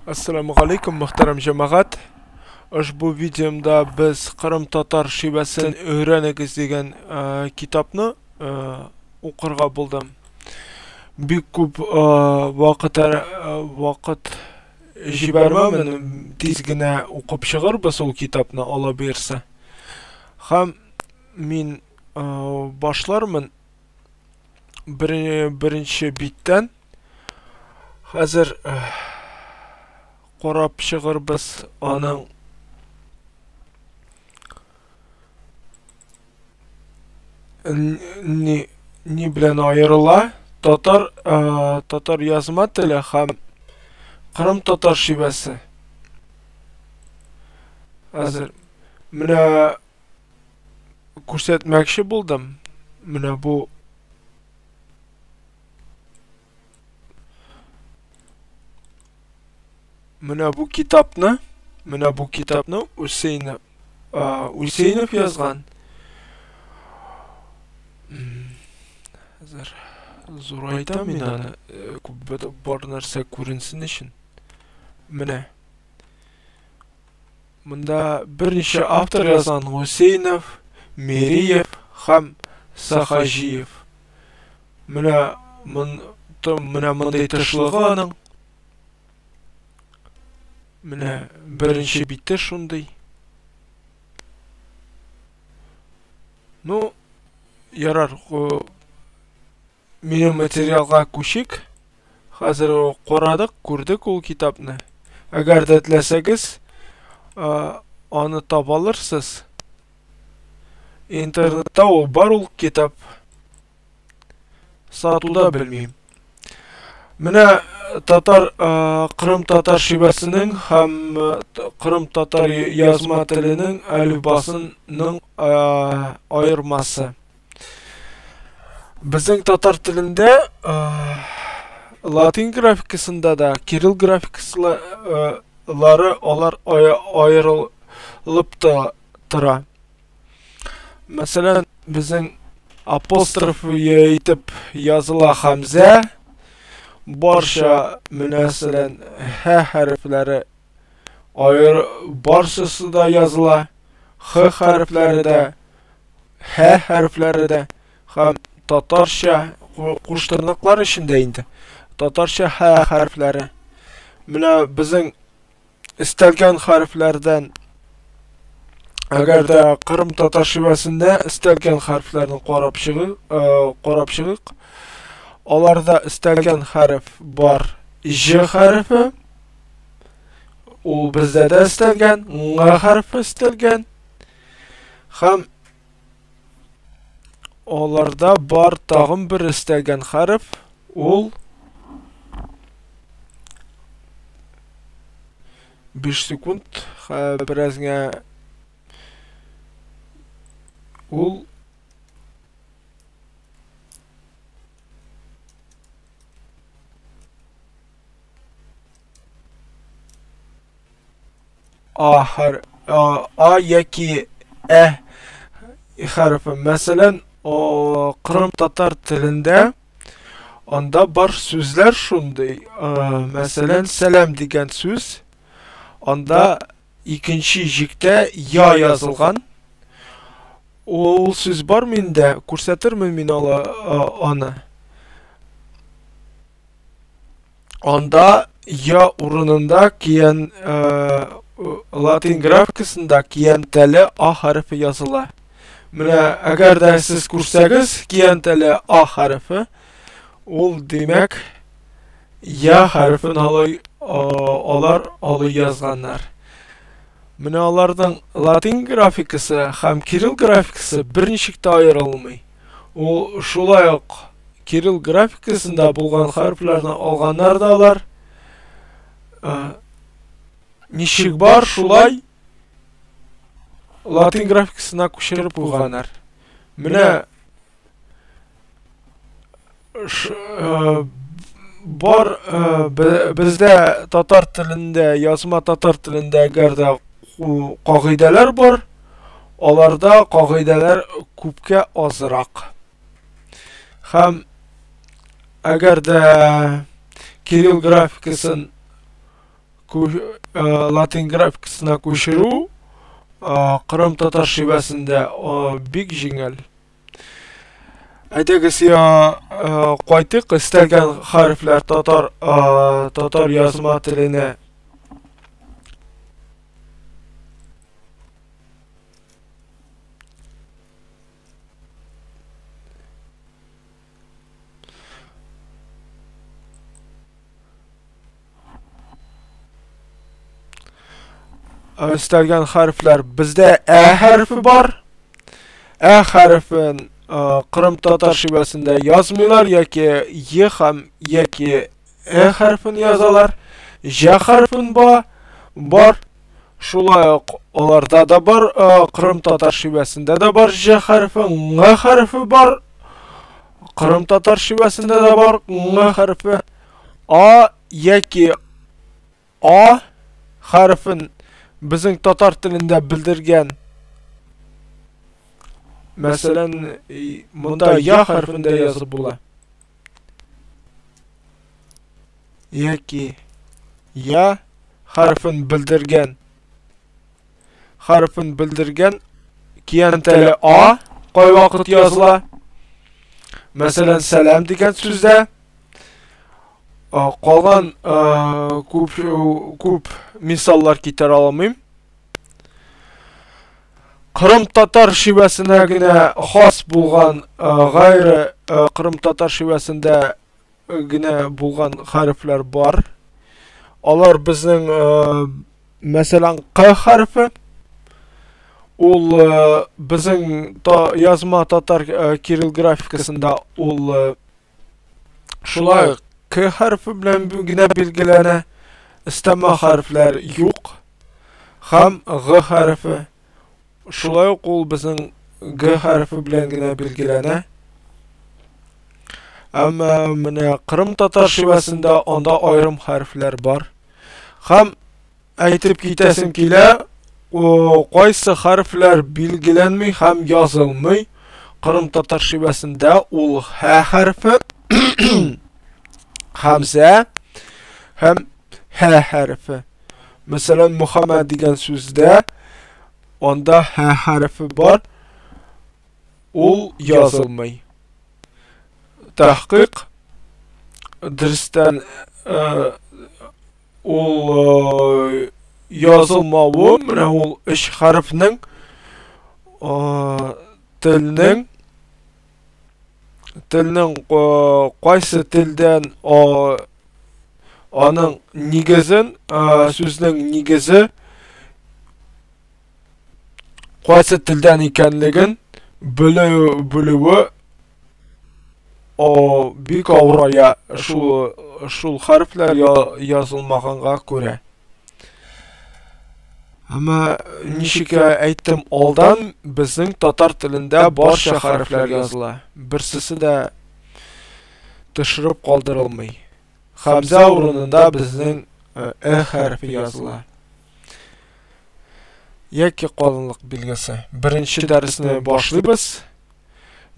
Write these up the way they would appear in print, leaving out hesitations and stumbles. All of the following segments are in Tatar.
Assalamu alaikum muhtaram cemaat. Ushbu videomda biz Qrim Tatar şivasini öğreniriz degan kitapni o'qirga bo'ldim. Bek ko'p vaqt jibarmamin, tezgina o'qib chiqar biz u kitobni ola bersa. Ham men boshlarman birinchi bitdan. Hozir qarab chiqar biz onun ni bilan ayrıla. Tatar yazma tili ham Qrim Tatar şivasi. Hozir mana ko'rsatmoqchi bo'ldim. Mana bu kitobni Useynov yozgan. Hozir zo'r aytaman ani bor narsa ko'rinsin uchun. Mana bunda bir necha avtor yozgan: Useynov, Meriyev ham Sahajiyev. Mana bunday tashligi aning. Mana birinchi bitti shunday. No, yarar. Mening materialga ko'shik. Hozir qo'radik, ko'rdik u kitobni. Agar tilasangiz, onu topa olasiz. İnternetda u bor u kitob. Sotuvda bilmayman. Mana Qrim Tatar şivasining ham Qrim Tatar yozma tilining alifbosining ayirmasi. Bizning Tatar tilinde Latin grafikasında da Kiril grafikaslari ayrılıp tura. Mesela bizning apostrof yetib yazıla hamza, barcha masalan h harflari barchasida yazıla, h harflarida, h harflarida ham Tatarcha qo'shtirnoqlar ishida endi. Tatarcha h harflari. Mana bizning istalgan harflardan agarda Qrim Tatar şivasida istalgan harflarni qarab chiqiq. Olarda istalgan harf bor. J harfi. U bizda da istalgan, N harfi istalgan. Ham olarda bor tag'in bir istalgan harf. Ul 5 sekund birazga ul A yoki E harfi. Masalan, Qrim Tatar tilinde onda bor so'zlar shunday. Masalan, salam degan so'z onda ikinchi jikda yo yozilgan. O so'z bor menda, ko'rsatirman men ona. Onda yo o'rnida keyin Latin grafikasida keyin tili A harfi yozila. Mana agarda siz ko'rsangiz keyin tili A harfi, ol demak ya harfini olib yozganlar. Mana ularning Latin grafikasi ham Kiril grafikasi bir nechikda ayrilmay. U shulayoq Kiril grafikasida bo'lgan harflarni olganlar da ular nishik bor shulay Latin grafikasına ko'chirib qo'yganlar. Mana bor bizda Tatar tilinde, yozma Tatar tilinde agarda qoidalar bor, ularda qoidalar ko'pga ozroq. Ham agarda Kiril grafikasini Latin grafikasına koşuru Kırım Tatar şivesinde bik jingel. Aytagız ya koydık istelgen harfler Tatar yazma tiline istelgen harfler bizde harfi var. Harfin Kırım Tatar şivesinde yazmıyorlar yoki Y ham yoki harfini yazalar. J harfin var. Şulay olarda da var. Kırım Tatar şivesinde de var J harfi, N harfi var. Kırım Tatar şivesinde de var N harfi. A yoki A harfin bizim Tatar tilinde bildirgen. Mesela bunda ya harfinde yazıp bula. Yoki ya harfin bildirgen keyin tili A qoy vaqt yazıla. Mesela selam degan so'zda qolgan ko'p misollar keltira olmayman. Kırım Tatar şivesine xos bo'lgan g'ayri Kırım Tatar şivesinde bo'lgan harflar bor. Ular bizning mesela Q harfi ul bizning yazma Tatar Kiril grafikasında ul şulay K harfi bilan belgilana istama harflar yo'q. Ham G harfi şulay ul bizning G harfi bilan belgilana. Ama mana Kırım Tatar şivesinde onda ayrım harfler var. Ham aytib ketasim kela, qaysi harflar belgilanmay ham yozilmay. Kırım Tatar şivesinde ul H harfi, Hamza, ham H harfi. Mesela Muhammed degan so'zda onda H harfi var. Ul yozilmay. Tahqiq dirsdan ul yozilmavi mana ul ish harfning tilning qaysi tildan onun negizin so'zning negizi qaysi tildan ekanligin biluvi bir kavraya şu harfler yazılmağına göre. Ama nişika aytdim oldan bizning Tatar tilinde barcha harfler yazıla. Birsisi de tışırıp qoldirilmay. Hamza o'rnida bizning harfi yazıla. Yakki qolinliq belgisi. Birinchi darsni boshlaymiz.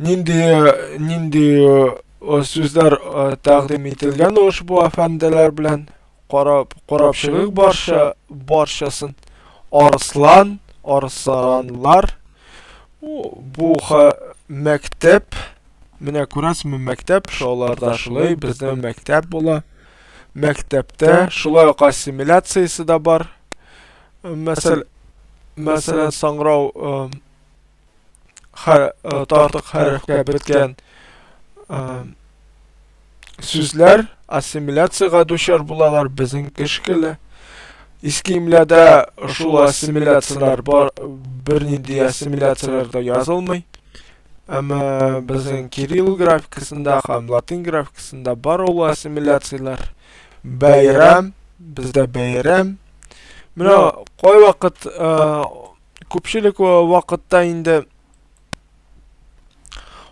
Nindi so'zlar taqdim etilgan ushbu afandalar bilan qarab chiqib barchasini Arslanlar bu maktab mana ko'rasizmi maktab sholarda shulay bizning maktab bo'la. Maktabda shulay assimilyatsiyasi da bor. Masalan sangrov tortiq harfga bitgan so'zlar assimilyatsiyaga duchor bo'lalar bizning shekilli. Eski imlada shu assimilyatsiyalar bor, bir nechta assimilyatsiyalarda yozilmay. Ama bizning Kiril grafikasında ham Latin grafikasında bor ol assimilyatsiyalar. Bayram, bizda bayram. Mana qo'y vaqt ko'pchilik vaqtda endi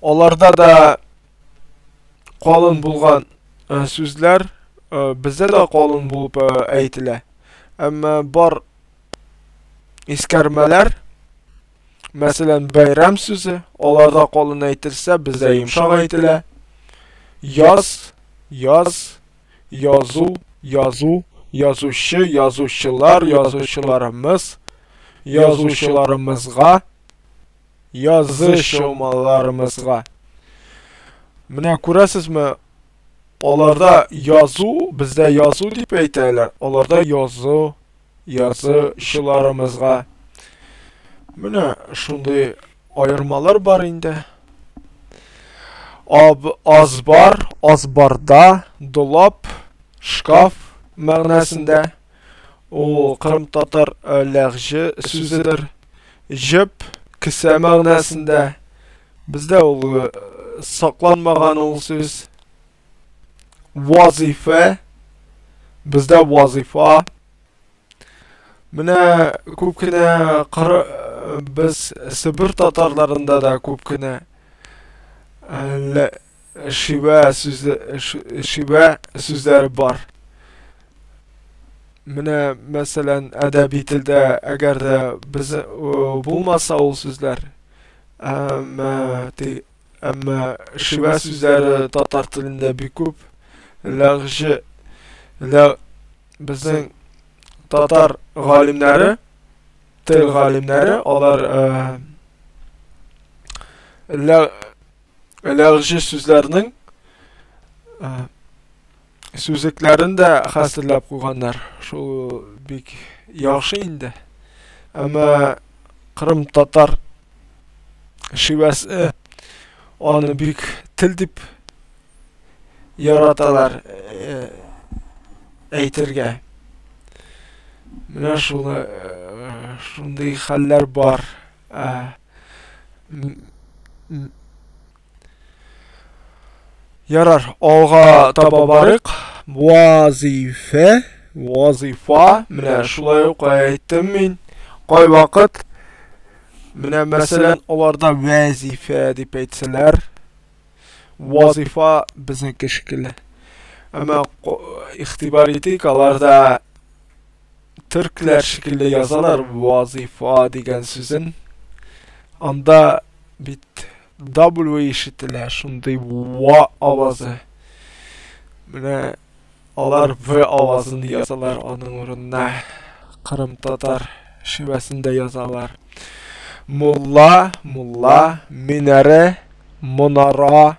olarda da qolin bo'lgan so'zlar bizda da qolin bo'lib aytila. Ama bor iskarmalar, masalan bayram so'zi olarda qolin aytilsa bizda yumshoq aytila. Yoz, yozuv, Yazışı, yazışçılar, yazışçılarımız, yazışçılarımızga, yazışmalarımızga. Менә күрәсезме, аларда язу, бездә язу дип әйтәләр. Аларда язу, yazışчыларымызга. Менә шундый аермалар бар инде. Азбар, азбарда, долап, шкаф мәгънәсендә. Ул кырым татар ләгъҗе сүзедер. Җеп, кесә мәгънәсендә. Бездә ул сакланмаган ул сүз. Вазифа, бездә вазифа. Менә күп кенә без Себер татарларында да күп кенә шива сүзләре бар. Менә мәсәлән, әдәби телдә әгәр дә без булмаса ул сүзләр, әмма шива сүзләре татар телендә бик күп. Ләгъҗе, безнең татар галимнәре, тел галимнәре, алар ләгъҗе сүзләрнең сүзлекләрен дә хәстәрләп куйганнар. Шул бик яхшы инде. Әмма кырым татар шивасы аны бик тел дип яраталар әйтергә. Менә шундый хәлләр бар. Ярар, алга таба барыйк. Вазифа, менә шулай ук әйттем мин. Кай вакыт менә мәсәлән аларда вазифа дип әйтсәләр, вазифа безнеке шикелле. Әмма игътибар итик, аларда төркләр шикелле язалар вазифа дигән сүзен. Анда бит W ишетелә, шундый ва авазы. Менә алар В авазын язалар аның урынына. Кырым татар шивәсендә язалар. Мулла, минаре, монара.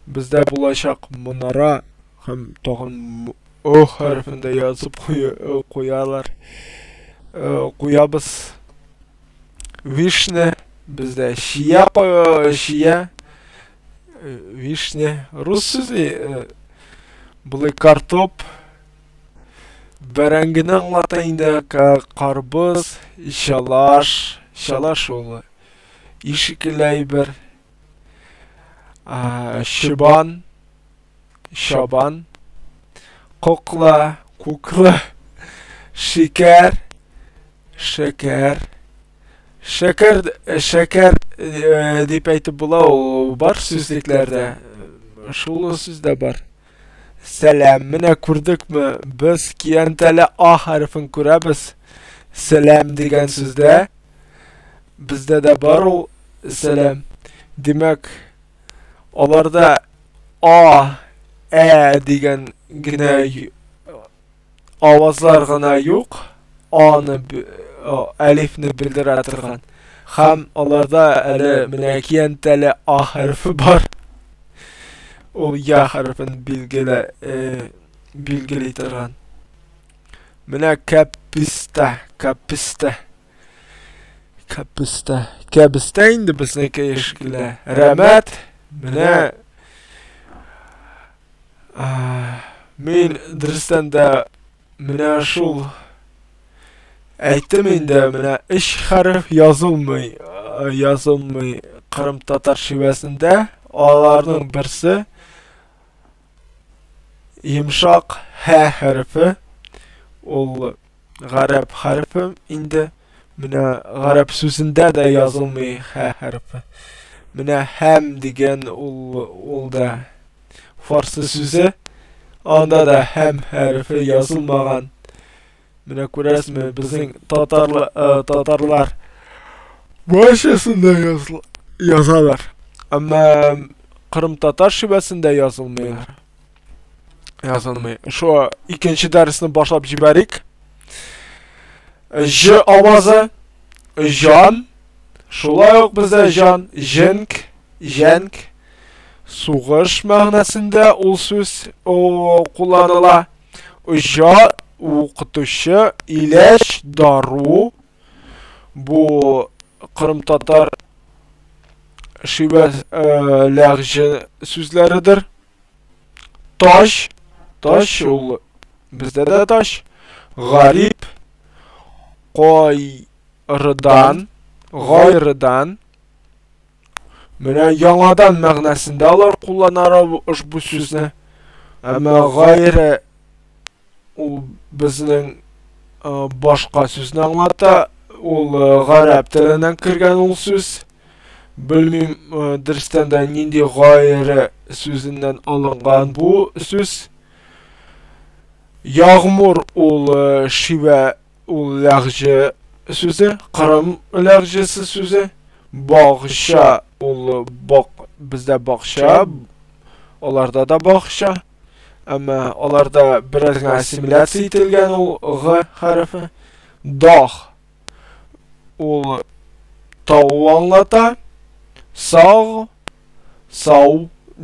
Бездә булачак монара һәм тагын О хәрефендә язып куялар. Куябыз. Вишня, бездә шия, вишня. Рус сүзе булай картоп. Бәрәңгене аңлата инде, карбыз, шалаш ул. Ишекеле әйбер. Шабан. Кукла, шекер дип әйтеп була, ул бар сүзлекләрдә. Шул сүздә бар. Сәлам, менә күрдекме, без киянтәле А хәрефен күрәбез. Сәлам дигән сүздә. Бездә дә бар ул сәлам. Димәк, аларда А, дигән генә авазлар гына юк. Аны әлифне белдерә торган. Һәм аларда әле менә киянтәле А хәрефе бар. Ул Я хәрефен билгели торган. Менә каписта инде безнеке ишкеле. Рәмәт, менә мин дөрестән дә менә шул әйттем инде, менә 3 хәреф язылмый кырым татар шивәсендә. Аларның берсе йомшак Х хәрефе. Ул гарәп хәрефе инде. Менә гарәп сүзендә дә язылмый Х хәрефе. Менә һәм дигән ул да фарсы сүзе. Анда да һәм хәрефе язылмаган. Менә күрәсезме, безнең татарлар башысында язалар. Әмма кырым татар шивәсендә язылмыйлар. Yazılmay. Şu ikinci dersini başlap jiberik. J avazı, jan. Şulay ok bizde jan, jenk, jenk. Suğuş mağnasında ol söz kullanıla. Ja okutucu, ilaç, daru. Bu Kırım Tatar şive lağcı sözleridir. Taş, taş ol bizde de taş. Garip, gayrıdan, gayrıdan. Mene yangadan mağnasında alar kullanır bu sözünü. Ama gayrı ol bizning başka sözünü anlata. Ol garip tilinden kirgen ol söz. Bilmem dersten de nindi gayrı sözünden alıngan bu söz. Yağmur ol şive ol lağcı sözü. Kırım lağcısı sözü. Bağışa ol bizde bağışa. Olarda da bağışa. Ama olarda biraz asimilyasiya etilgan ol g harfi. Dağ ol tavu anlata. Sağ, sağ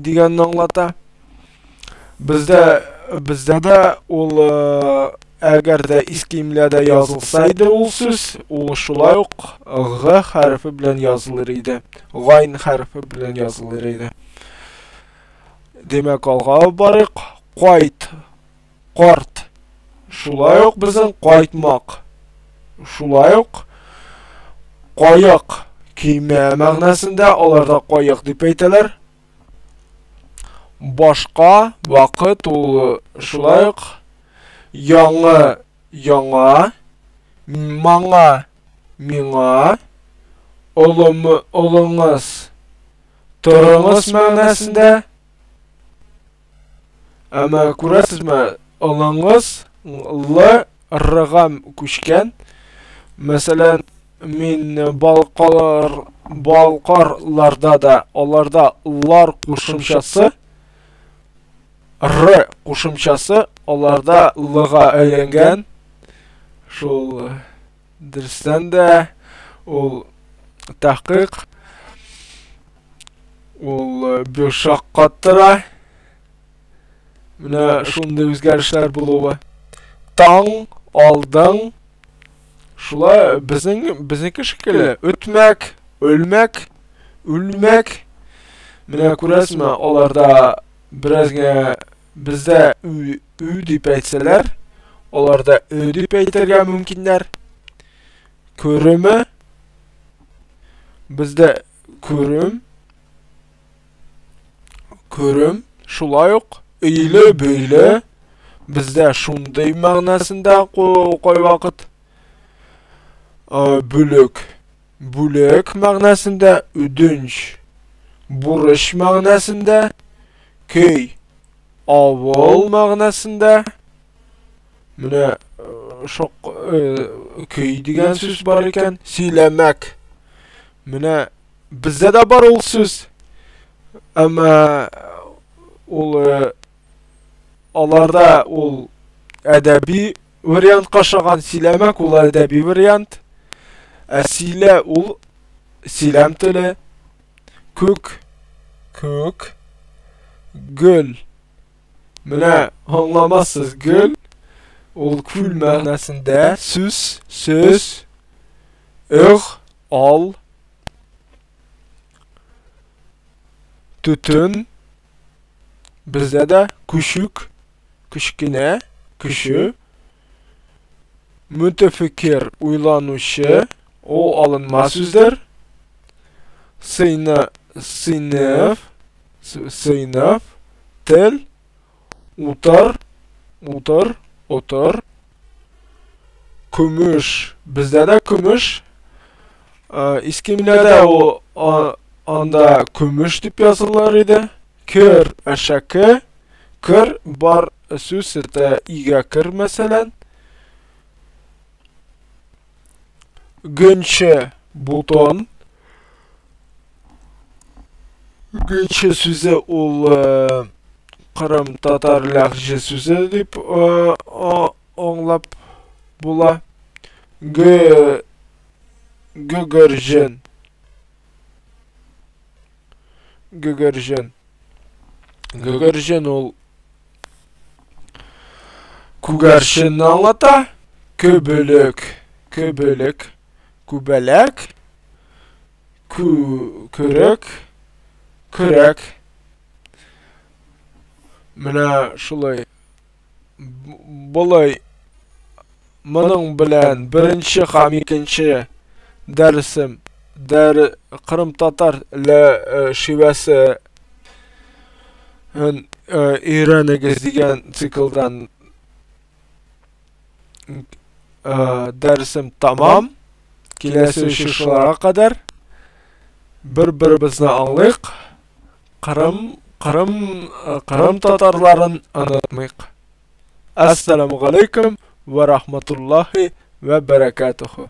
diyen anlata. Bizde de ol eğer de iskimlerde yazılsaydı ol söz, ol şulay ok g harfi bilen yazılır idi. Gayn harfi bilen yazılır idi. Demek alga barık, qayt, qart. Şulay ok bizden qaytmak. Şulay ok qayak kiyme mağnasında olarda qayak dep aytılır. Başka vakit ol şulay ok yanı, yana, manga, minga, olunuz, turunuz mağnasında. Ama kurasızmı olunuz l rıgam kuşken. Mesela min balqarlarda da olarda lar qo'shimchasi r qo'shimchasi olarda lga aylangan. Şol dersdan da ol tahqiq ol beshaqqatira. Mine şunday o'zgarishlar bo'luvi. Tang, oldin. Şula bizniki şekilli. Ötmek, ölmek, ülmek. Mine kurasizmi olarda birazga bizde ü dep aytsalar, olarda ö dep aytarga mumkinlar. Ko'rimi bizde ko'rim, ko'rim şulay ok iyli beyli bizde şunday ma'nosida qo'y vaqt. Bölük, bölük ma'nosida ödünç, burish ma'nosida köy, avul ma'nosida. Mine şoq köy degan söz bar ekan, siylamak. Mine bizde de bar ol söz. Ama ol alarda ol adabi variant qaşagan siylamak ol adabi variant. Sile ol silam tili. Kök, kök, göl. Mine anlamazsız göl. Ol kül ma'nosida söz, söz, al, tütün. Bizde de küçük, küçükine, küçü. Mütefekkir, uylanışı, o alınma sözdür. Sınıf, sınıf, tel, otur. Kümüş, bizde de kümüş. İskimlerde o anda kümüş dep yazılır idi. Kır, aşağı, kır, bar söz de iga kır mesela. Gönçe, buton. Gönçe sözü ol Kırım Tatar lehçe sözü dip anlap bula. Gögörjen. Gögörjen ol Kugarşinni anlata. Köbölük. Kubelek. Körek. Mına şulay. Bulay. Munun bilen birinci ham ikinci dersim Kırım Tatar şivesi öğreneceğiz degan sikldan dersim tamam. Kelesi şuşlara kadar bir-birimizni anlayık. Kırım Tatarların anlatmayık. Assalamu alaikum ve rahmetullahi ve berekatuhu.